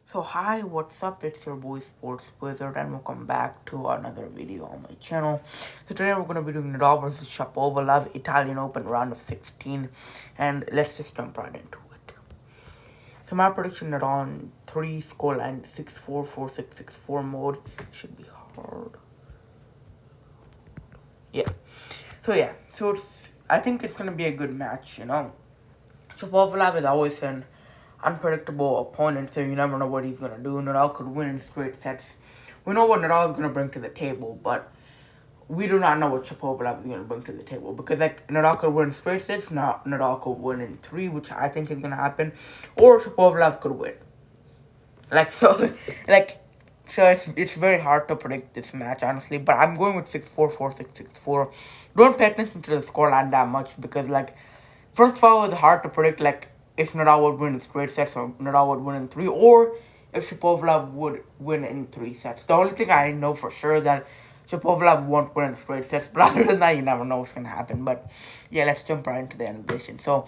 So hi, what's up? It's your boy Sports Wizard and welcome back to another video on my channel. So today we're going to be doing Nadal versus Shapovalov Italian Open round of 16 and let's just jump right into it. So my prediction Nadal on 3 scoreline 6-4, 4-6, 6-4 mode should be hard. Yeah. So I think it's going to be a good match, Shapovalov is always an unpredictable opponent, so you never know what he's going to do. Nadal could win in straight sets. We know what Nadal is going to bring to the table, but we do not know what Shapovalov is going to bring to the table. Because, Nadal could win in straight sets, Nadal could win in 3, which I think is going to happen, or Shapovalov could win. So, it's very hard to predict this match, honestly, but I'm going with 6-4, 4-6, 6-4. Don't pay attention to the scoreline that much, because, first of all, it's hard to predict, if Nadal would win in straight sets or Nadal would win in 3, or if Shapovalov would win in 3 sets. The only thing I know for sure is that Shapovalov won't win in straight sets, but other than that, you never know what's going to happen. But, yeah, let's jump right into the animation. So,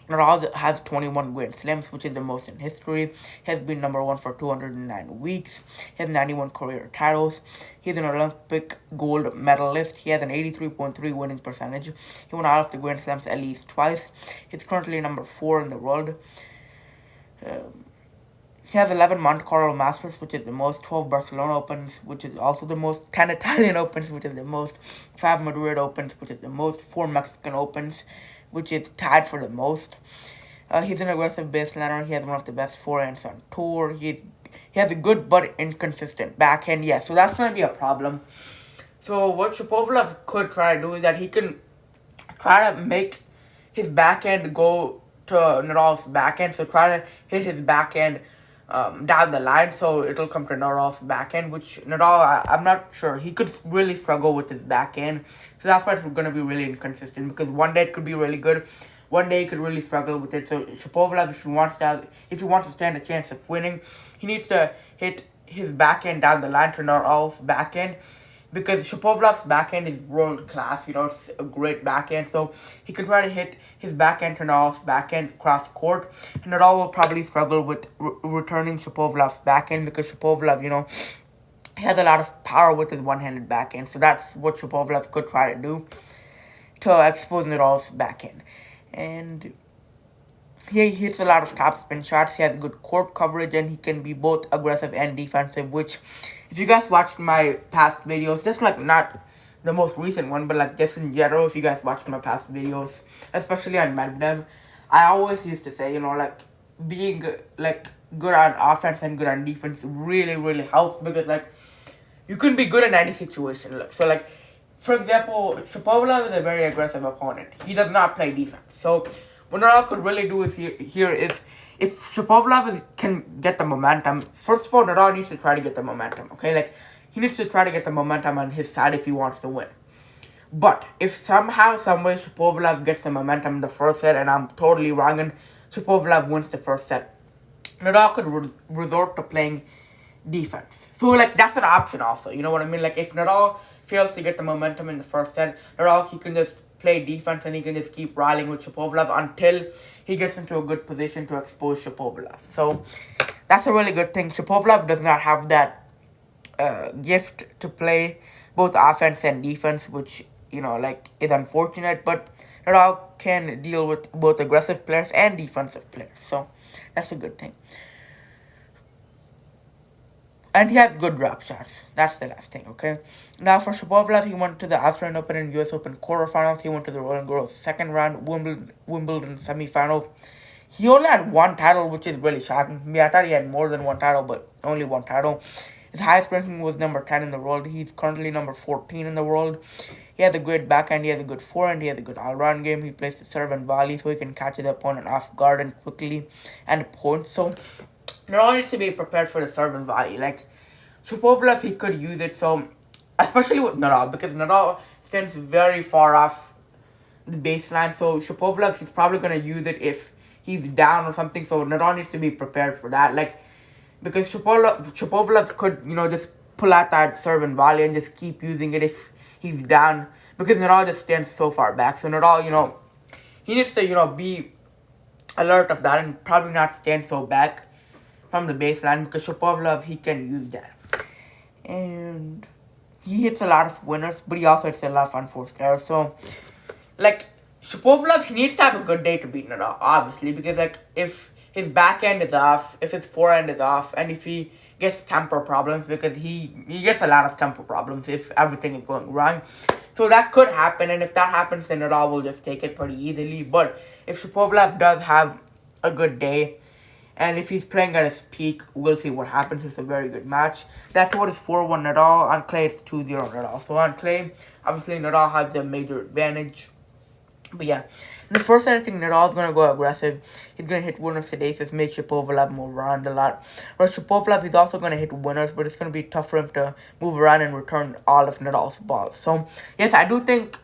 Nadal has 21 Grand Slams, which is the most in history. He has been number 1 for 209 weeks. He has 91 career titles. He's an Olympic gold medalist. He has an 83.3 winning percentage. He won all of the Grand Slams at least twice. He's currently number 4 in the world. He has 11 Monte Carlo Masters, which is the most, 12 Barcelona Opens, which is also the most, 10 Italian Opens, which is the most, 5 Madrid Opens, which is the most, 4 Mexican Opens, which is tied for the most. He's an aggressive baseliner. He has one of the best forehands on tour. He has a good but inconsistent backhand. Yeah, so that's going to be a problem. So what Shapovalov could try to do is that he can try to make his backhand go to Nadal's backhand. So try to hit his backhand down the line, so it'll come to Nadal's backhand, which Nadal, I'm not sure. He could really struggle with his backhand, so that's why it's going to be really inconsistent, because one day it could be really good, one day he could really struggle with it. So Shapovalov, if he wants to stand a chance of winning, he needs to hit his backhand down the line to Nadal's backhand, because Shapovalov's backhand is world class, it's a great backhand, so he can try to hit his backhand to Nadal's backhand across the court, and Nadal will probably struggle with returning Shapovalov's backhand, because Shapovalov, he has a lot of power with his one-handed backhand, so that's what Shapovalov could try to do to expose Nadal's backhand. And he hits a lot of topspin shots. He has good court coverage, and he can be both aggressive and defensive, which, if you guys watched my past videos, just not the most recent one, but just in general, if you guys watched my past videos, especially on Medvedev, I always used to say, being good on offense and good on defense really, really helps, because you can be good in any situation. For example, Shapovalov is a very aggressive opponent. He does not play defense. So what Nadal could really do here is, if Shapovalov can get the momentum, first of all, Nadal needs to try to get the momentum, okay? He needs to try to get the momentum on his side if he wants to win. But if somehow, someway, Shapovalov gets the momentum in the first set, and I'm totally wrong, and Shapovalov wins the first set, Nadal could resort to playing defense. So, that's an option also, you know what I mean? If Nadal fails to get the momentum in the first set, Nadal, he can just play defense, and he can just keep riling with Shapovalov until he gets into a good position to expose Shapovalov. So, that's a really good thing. Shapovalov does not have that gift to play both offense and defense, which, is unfortunate, but Nadal can deal with both aggressive players and defensive players. So, that's a good thing. And he has good drop shots. That's the last thing, okay? Now, for Shapovalov, he went to the Australian Open and US Open quarterfinals. He went to the Roland Garros second round, Wimbledon semifinals. He only had one title, which is really shocking. I thought he had more than one title, but only one title. His highest ranking was number 10 in the world. He's currently number 14 in the world. He has a great backhand, he has a good forehand, he has a good all-round game. He plays the serve and volley, so he can catch the opponent off guard and quickly and point. So Nadal needs to be prepared for the serve and volley. Shapovalov, he could use it, so, especially with Nadal, because Nadal stands very far off the baseline, so Shapovalov, he's probably going to use it if he's down or something, so Nadal needs to be prepared for that, because Shapovalov could, just pull out that serve and volley and just keep using it if he's down, because Nadal just stands so far back, so Nadal, he needs to, be alert of that and probably not stand so back from the baseline because Shapovalov, he can use that. And he hits a lot of winners, but he also hits a lot of unforced errors. So, like, Shapovalov, he needs to have a good day to beat Nadal, obviously, because, like, if his backhand is off, if his forehand is off, and if he gets temper problems, because he gets a lot of temper problems if everything is going wrong. So that could happen, and if that happens, then Nadal will just take it pretty easily. But if Shapovalov does have a good day, and if he's playing at his peak, we'll see what happens. It's a very good match. That total is 4-1 Nadal. On clay, it's 2-0 Nadal. So on clay, obviously Nadal has the major advantage. But yeah, in the first set, I think Nadal's going to go aggressive. He's going to hit winners with aces, make Shapovalov move around a lot. Whereas Shapovalov, he's also going to hit winners, but it's going to be tough for him to move around and return all of Nadal's balls. So, yes, I do think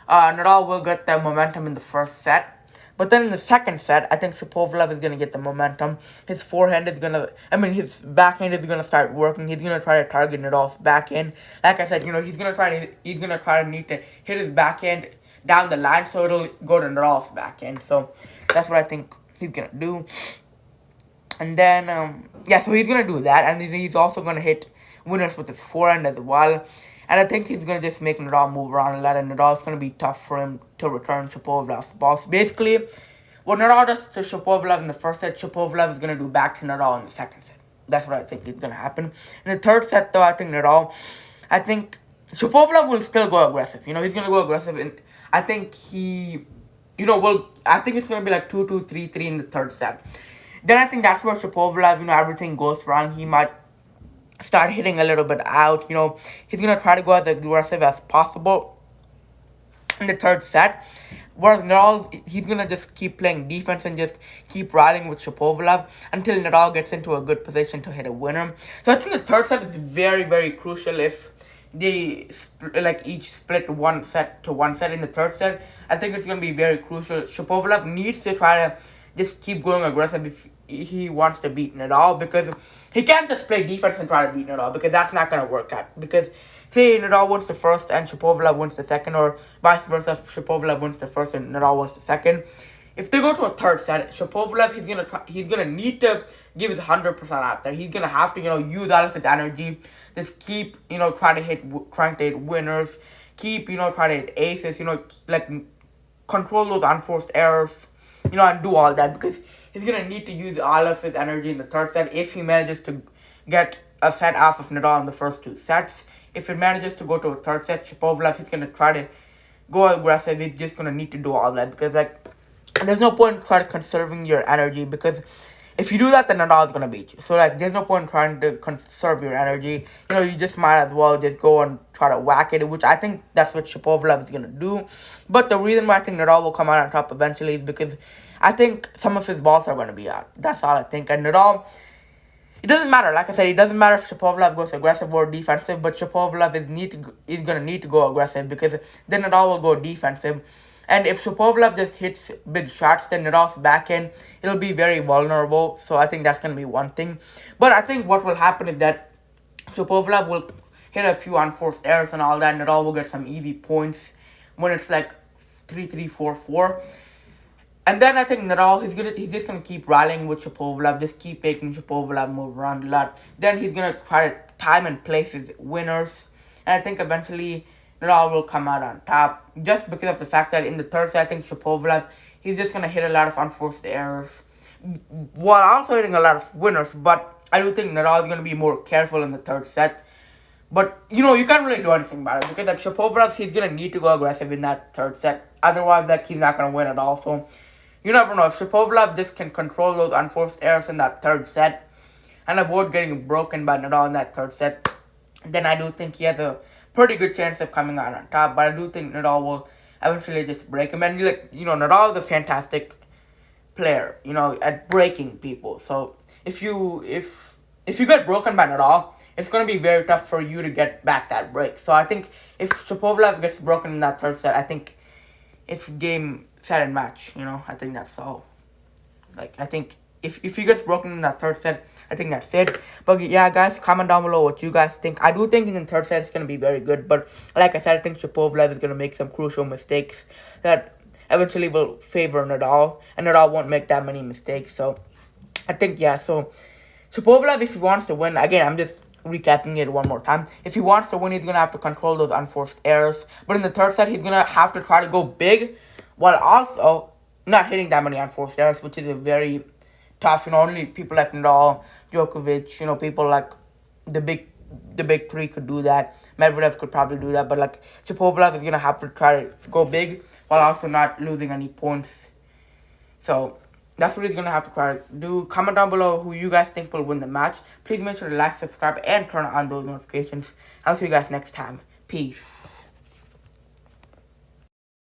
Nadal will get the momentum in the first set. But then in the second set, I think Shapovalov is going to get the momentum. His forehand is going to, his backhand is going to start working. He's going to try to target Nadal's backhand. Like I said, he's going to need to hit his backhand down the line so it'll go to Nadal's backhand. So that's what I think he's going to do. And then, so he's going to do that. And then he's also going to hit winners with his forehand as well. And I think he's going to just make Nadal move around a lot, and Nadal's going to be tough for him to return Shapovalov's balls. Basically, what Nadal does to Shapovalov in the first set, Shapovalov is going to do back to Nadal in the second set. That's what I think is going to happen. In the third set, though, I think Shapovalov will still go aggressive. He's going to go aggressive. And I think I think it's going to be like 2-2, 3-3 in the third set. Then I think that's where Shapovalov, everything goes wrong. He might start hitting a little bit out. He's going to try to go as aggressive as possible in the third set. Whereas Nadal, he's going to just keep playing defense and just keep rallying with Shapovalov until Nadal gets into a good position to hit a winner. So I think the third set is very, very crucial if they each split one set to one set in the third set. I think it's going to be very crucial. Shapovalov needs to try to just keep going aggressive if he wants to beat Nadal, because he can't just play defense and try to beat Nadal, because that's not going to work out. Because say Nadal wins the first and Shapovalov wins the second, or vice versa, Shapovalov wins the first and Nadal wins the second. If they go to a third set, Shapovalov, he's gonna need to give his 100% out there. He's gonna have to use all of his energy, just keep trying to hit winners, keep trying to hit aces, control those unforced errors, and do all that, because he's going to need to use all of his energy in the third set if he manages to get a set off of Nadal in the first two sets. If he manages to go to a third set, Shapovalov, he's going to try to go aggressive. He's just going to need to do all that, because there's no point in trying to conserving your energy, because if you do that, then Nadal is going to beat you. So, there's no point in trying to conserve your energy. You just might as well just go and try to whack it, which I think that's what Shapovalov is going to do. But the reason why I think Nadal will come out on top eventually is because I think some of his balls are going to be out. That's all I think. And Nadal, it doesn't matter. Like I said, it doesn't matter if Shapovalov goes aggressive or defensive, but Shapovalov is going to need to go aggressive, because then Nadal will go defensive. And if Shapovalov just hits big shots, then Nadal's backhand, it'll be very vulnerable. So I think that's going to be one thing. But I think what will happen is that Shapovalov will hit a few unforced errors and all that, and Nadal will get some easy points when it's 3-3, 4-4. And then I think Nadal, he's just going to keep rallying with Shapovalov, just keep making Shapovalov move around a lot. Then he's going to try to time and place his winners. And I think eventually Nadal will come out on top, just because of the fact that in the third set, I think Shapovalov, he's just going to hit a lot of unforced errors, while also hitting a lot of winners. But I do think Nadal is going to be more careful in the third set. But, you can't really do anything about it, because, Shapovalov, he's going to need to go aggressive in that third set. Otherwise, he's not going to win at all. So, you never know. If Shapovalov just can control those unforced errors in that third set and avoid getting broken by Nadal in that third set, then I do think he has a pretty good chance of coming out on top. But I do think Nadal will eventually just break him. And, Nadal is a fantastic player, at breaking people. So, if you get broken by Nadal, it's going to be very tough for you to get back that break. So, I think if Shapovalov gets broken in that third set, I think it's game, set, and match. I think that's all. I think if he gets broken in that third set, I think that's it. But yeah, guys, comment down below what you guys think. I do think in the third set it's going to be very good. But like I said, I think Shapovalov is going to make some crucial mistakes that eventually will favor Nadal. And Nadal won't make that many mistakes. So I think, yeah. So Shapovalov, if he wants to win, again, I'm just recapping it one more time. If he wants to win, he's going to have to control those unforced errors. But in the third set, he's going to have to try to go big while also not hitting that many unforced errors, which is a very tough. Only people like Nadal, Djokovic, people like the big three could do that. Medvedev could probably do that. But like Shapovalov is going to have to try to go big while also not losing any points. So that's what he's going to have to try to do. Comment down below who you guys think will win the match. Please make sure to like, subscribe, and turn on those notifications. I'll see you guys next time. Peace.